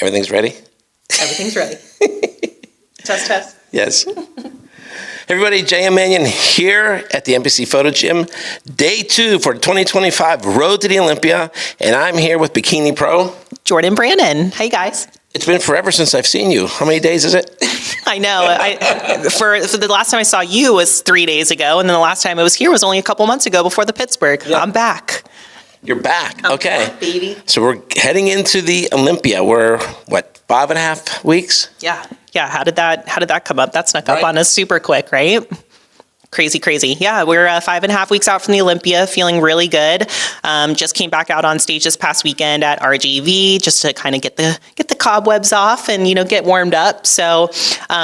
Everything's ready? Everything's ready. Test. Yes. Everybody, JM Manion here at the NPC Photo Gym. Day 2 for 2025 Road to the Olympia. And I'm here with Bikini Pro Jordan Brannon. Hey, guys. It's been forever since I've seen you. How many days is it? I know. For the last time I saw you was 3 days ago. And then the last time I was here was only a couple months ago before the Pittsburgh. Yeah. I'm back. You're back. I'm okay. back, baby. So we're heading into the Olympia. We're, 5.5 weeks? Yeah. How did that come up? That snuck up on us super quick, right? Crazy. Yeah, we're 5.5 weeks out from the Olympia, feeling really good. Just came back out on stage this past weekend at RGV just to kind of get the cobwebs off and, get warmed up. So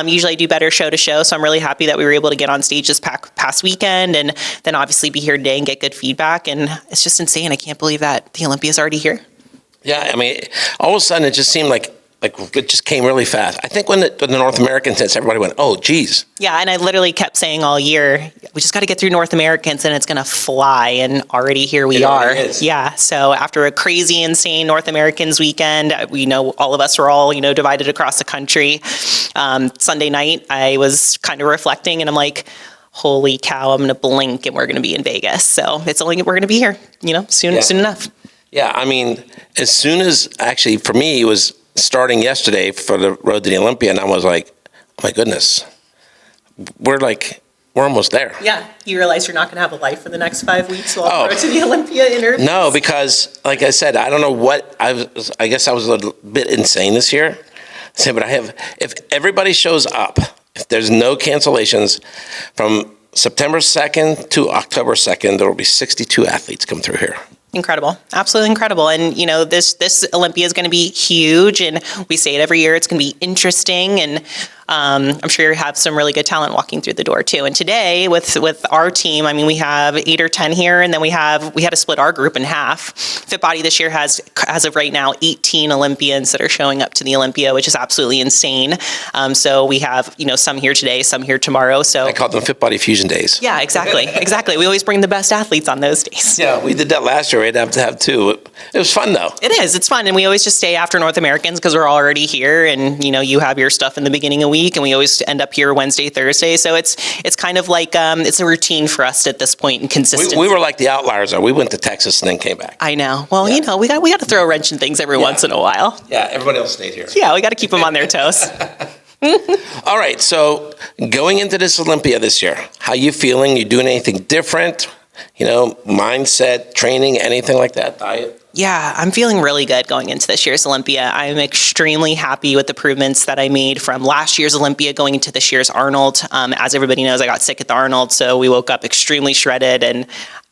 usually I do better show to show. So I'm really happy that we were able to get on stage this past weekend and then obviously be here today and get good feedback. And it's just insane. I can't believe that the Olympia is already here. Yeah, I mean, all of a sudden it just seemed like it just came really fast. I think when the North Americans hits, everybody went, oh, geez. Yeah, and I literally kept saying all year, we just got to get through North Americans and it's going to fly. And already here we are. Yeah, so after a crazy, insane North Americans weekend, we know all of us were all, divided across the country. Sunday night, I was kind of reflecting and I'm like, holy cow, I'm going to blink and we're going to be in Vegas. So we're going to be here, soon enough. Yeah, I mean, as soon as, actually, for me, it was starting yesterday for the Road to the Olympia, and I was like, oh my goodness, we're almost there. Yeah, you realize you're not going to have a life for the next 5 weeks while Road to the Olympia interviews? No, because like I said, I don't know what, I guess I was a little bit insane this year. But if everybody shows up, if there's no cancellations, from September 2nd to October 2nd, there will be 62 athletes come through here. Incredible. Absolutely incredible. And, this Olympia is going to be huge. And we say it every year. It's going to be interesting. And I'm sure you have some really good talent walking through the door, too. And today, with our team, I mean, we have 8 or 10 here. And then we had to split our group in half. Fit Body this year has, as of right now, 18 Olympians that are showing up to the Olympia, which is absolutely insane. So we have, some here today, some here tomorrow. So I call them Fit Body Fusion Days. Yeah, exactly. We always bring the best athletes on those days. Yeah, we did that last year. We'd have to have 2. It was fun, though. It is. It's fun. And we always just stay after North Americans because we're already here. And, you have your stuff in the beginning of the week. And we always end up here Wednesday, Thursday. So it's kind of like it's a routine for us at this point and consistency. We were like the outliers, though. We went to Texas and then came back. I know. Well, we got to throw a wrench in things every once in a while. Yeah, everybody else stayed here. Yeah, we got to keep them on their toes. All right. So going into this Olympia this year, how you feeling? You doing anything different? Mindset, training, anything like that, diet? Yeah, I'm feeling really good going into this year's Olympia. I'm extremely happy with the improvements that I made from last year's Olympia going into this year's Arnold. As everybody knows, I got sick at the Arnold, so we woke up extremely shredded and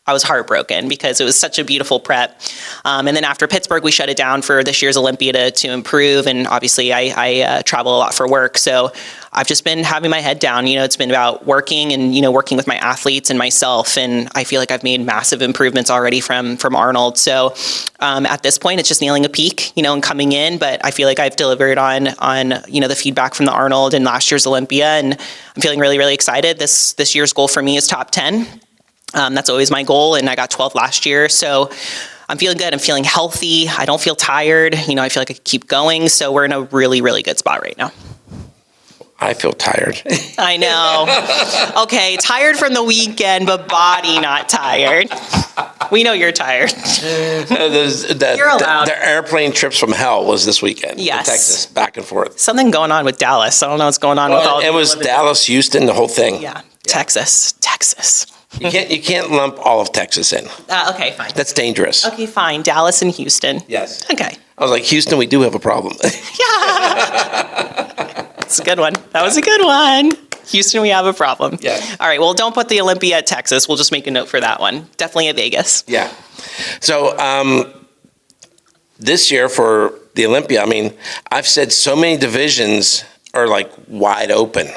I was heartbroken because it was such a beautiful prep. And then after Pittsburgh, we shut it down for this year's Olympia to improve. And obviously I travel a lot for work. So I've just been having my head down. It's been about working and, working with my athletes and myself. And I feel like I've made massive improvements already from Arnold. So at this point, it's just nailing a peak, and coming in. But I feel like I've delivered on the feedback from the Arnold and last year's Olympia. And I'm feeling really, really excited. This year's goal for me is top 10. That's always my goal, and I got 12 last year, so I'm feeling good. I'm feeling healthy. I don't feel tired. I feel like I can keep going, so we're in a really, really good spot right now. I feel tired. I know. Okay, tired from the weekend, but body not tired. We know you're tired. You're allowed. The airplane trips from hell was this weekend. Yes. To Texas, back and forth. Something going on with Dallas. I don't know what's going on with all. It was Dallas, Houston, the whole thing. Yeah. Texas. You can't lump all of Texas in. Okay, fine. That's dangerous. Okay, fine. Dallas and Houston. Yes. Okay. I was like, Houston, we do have a problem. Yeah. That's a good one. That was a good one. Houston, we have a problem. Yeah. All right. Well, don't put the Olympia at Texas. We'll just make a note for that one. Definitely at Vegas. Yeah. So this year for the Olympia, I mean, I've said so many divisions are like wide open.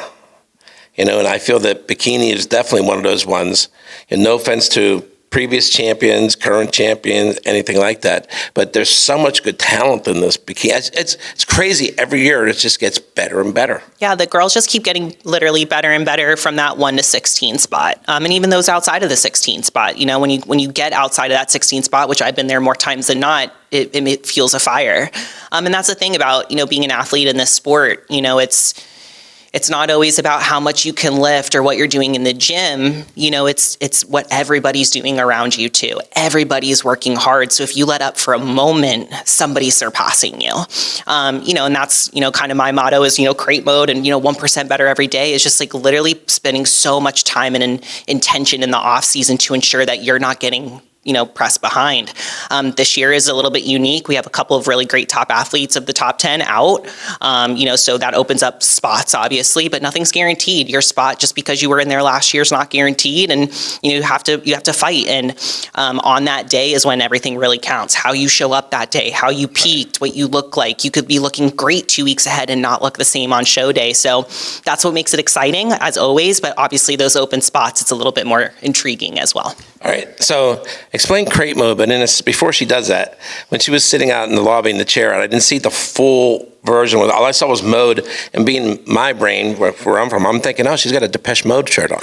And I feel that Bikini is definitely one of those ones. And no offense to previous champions, current champions, anything like that. But there's so much good talent in this bikini. It's crazy. Every year it just gets better and better. Yeah, the girls just keep getting literally better and better from that 1 to 16 spot. And even those outside of the 16 spot, you know, when you get outside of that 16 spot, which I've been there more times than not, it fuels a fire. And that's the thing about, you know, being an athlete in this sport. You know, it's not always about how much you can lift or what you're doing in the gym. You know, it's what everybody's doing around you too. Everybody's working hard. So if you let up for a moment, somebody's surpassing you. You know, and that's, you know, kind of my motto is, you know, crate mode and, you know, 1% better every day is just like literally spending so much time and intention in the off season to ensure that you're not getting, you know, pressed behind. This year is a little bit unique. We have a couple of really great top athletes of the top 10 out, you know, so that opens up spots, obviously, but nothing's guaranteed. Your spot, just because you were in there last year, is not guaranteed, and you have to fight. And on that day is when everything really counts. How you show up that day, how you peaked, what you look like. You could be looking great 2 weeks ahead and not look the same on show day. So that's what makes it exciting, as always. But obviously, those open spots, it's a little bit more intriguing as well. All right, so explain crate mode, but before she does that, when she was sitting out in the lobby in the chair, I didn't see the full version. All I saw was mode, and being my brain, where I'm from, I'm thinking, oh, she's got a Depeche Mode shirt on.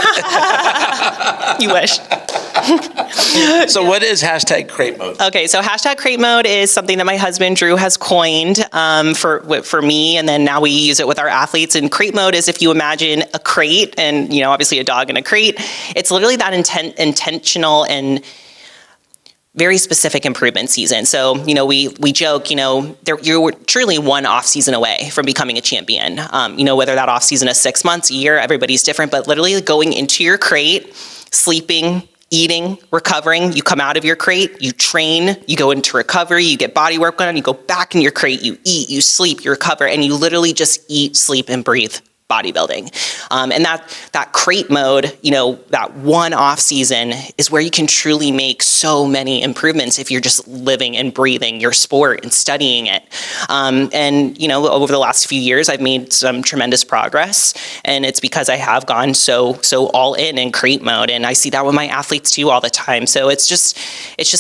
You wish. So what is hashtag crate mode? Okay, so hashtag crate mode is something that my husband Drew has coined for me, and then now we use it with our athletes. And crate mode is, if you imagine a crate, and you know, obviously a dog in a crate, it's literally that intentional and very specific improvement season. So, you know, we joke, you know, you're truly one off season away from becoming a champion. You know, whether that off season is 6 months, a year, everybody's different, but literally going into your crate, sleeping, eating, recovering, you come out of your crate, you train, you go into recovery, you get body work on, you go back in your crate, you eat, you sleep, you recover, and you literally just eat, sleep, and breathe bodybuilding. And that crate mode, you know, that one off season is where you can truly make so many improvements if you're just living and breathing your sport and studying it. And, you know, over the last few years, I've made some tremendous progress, and it's because I have gone so all in crate mode. And I see that with my athletes too all the time. So it's just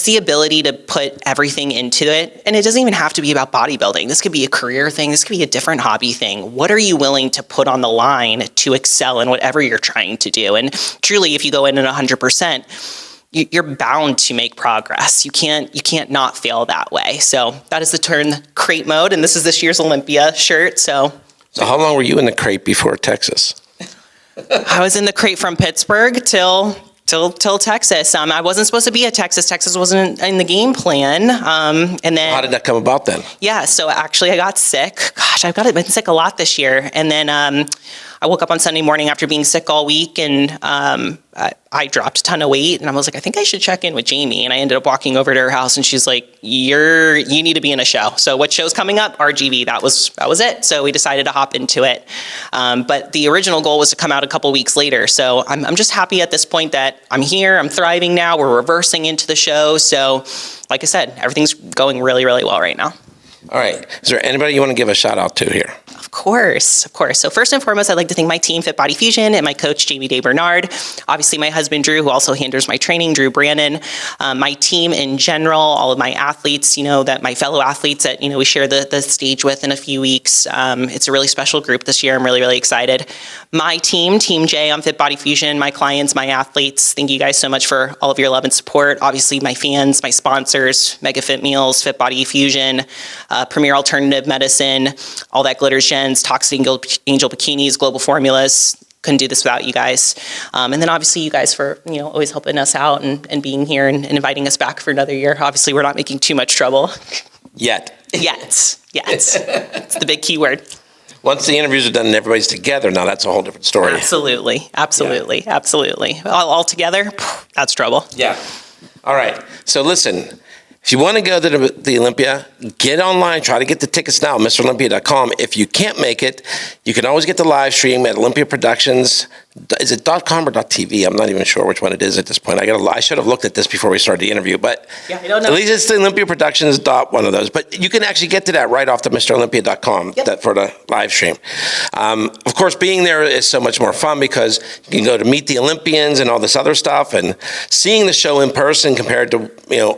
the ability to put everything into it. And it doesn't even have to be about bodybuilding. This could be a career thing. This could be a different hobby thing. What are you willing to put on the line to excel in whatever you're trying to do? And truly, if you go in at 100%, you're bound to make progress. You can't not fail that way. So that is the term crate mode, and this is this year's Olympia shirt. So how long were you in the crate before Texas? I was in the crate from Pittsburgh till Texas. I wasn't supposed to be at Texas. Texas wasn't in the game plan. And then how did that come about then? Yeah, so actually I got sick. Gosh, I've been sick a lot this year. And then I woke up on Sunday morning after being sick all week, and I dropped a ton of weight, and I was like, I think I should check in with Jamie. And I ended up walking over to her house, and she's like, you need to be in a show. So what show's coming up? RGV. That was it. So we decided to hop into it. But the original goal was to come out a couple weeks later. So I'm just happy at this point that I'm here. I'm thriving now. We're reversing into the show. So like I said, everything's going really, really well right now. All right. Is there anybody you want to give a shout out to here? Of course. So first and foremost, I'd like to thank my team, Fit Body Fusion, and my coach, Jamie Day Bernard. Obviously, my husband, Drew, who also handles my training, Jordan Brannon. My team in general, all of my athletes, you know, that my fellow athletes that, you know, we share the stage with in a few weeks. It's a really special group this year. I'm really, really excited. My team, Team J on Fit Body Fusion, my clients, my athletes, thank you guys so much for all of your love and support. Obviously, my fans, my sponsors, Mega Fit Meals, Fit Body Fusion, Premier Alternative Medicine, All That Glitters Gens, Toxic Angel Bikinis, Global Formulas. Couldn't do this without you guys. And then obviously you guys for, you know, always helping us out and being here and inviting us back for another year. Obviously we're not making too much trouble. Yet. It's the big key word. Once the interviews are done and everybody's together, now that's a whole different story. Absolutely. All together, that's trouble. Yeah. All right. So listen, if you want to go to the Olympia, get online, try to get the tickets now, MrOlympia.com. If you can't make it, You can always get the live stream at Olympia Productions. Is it .com or .tv? I'm not even sure which one it is at this point. I should have looked at this before we started the interview, but Yeah, I don't know. at least it's the Olympia Productions one of those. But you can actually get to that right off the MrOlympia.com for the live stream. Of course, being there is so much more fun because you can go to meet the Olympians and all this other stuff, and seeing the show in person compared to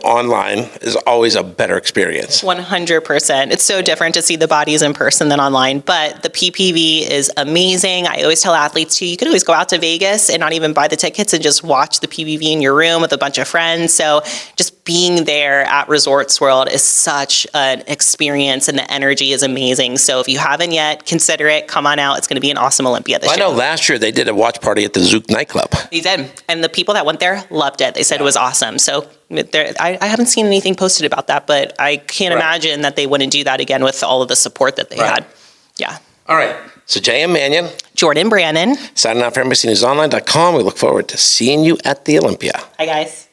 online is always a better experience. 100%. It's so different to see the bodies in person than online, but the PPV is amazing. I always tell athletes too, you could always go out to Vegas and not even buy the tickets and just watch the PPV in your room with a bunch of friends. So just being there at Resorts World is such an experience, and the energy is amazing. So if you haven't yet, consider it. Come on out. It's going to be an awesome Olympia this year. I know last year they did a watch party at the Zouk nightclub. They did. And the people that went there loved it. They said it was awesome. So I haven't seen anything posted about that, but I can't imagine that they wouldn't do that again with all of the support that they had. Yeah. All right. So J.M. Manion. Jordan Brannon. Signing out for NBCNewsOnline.com. We look forward to seeing you at the Olympia. Hi, guys.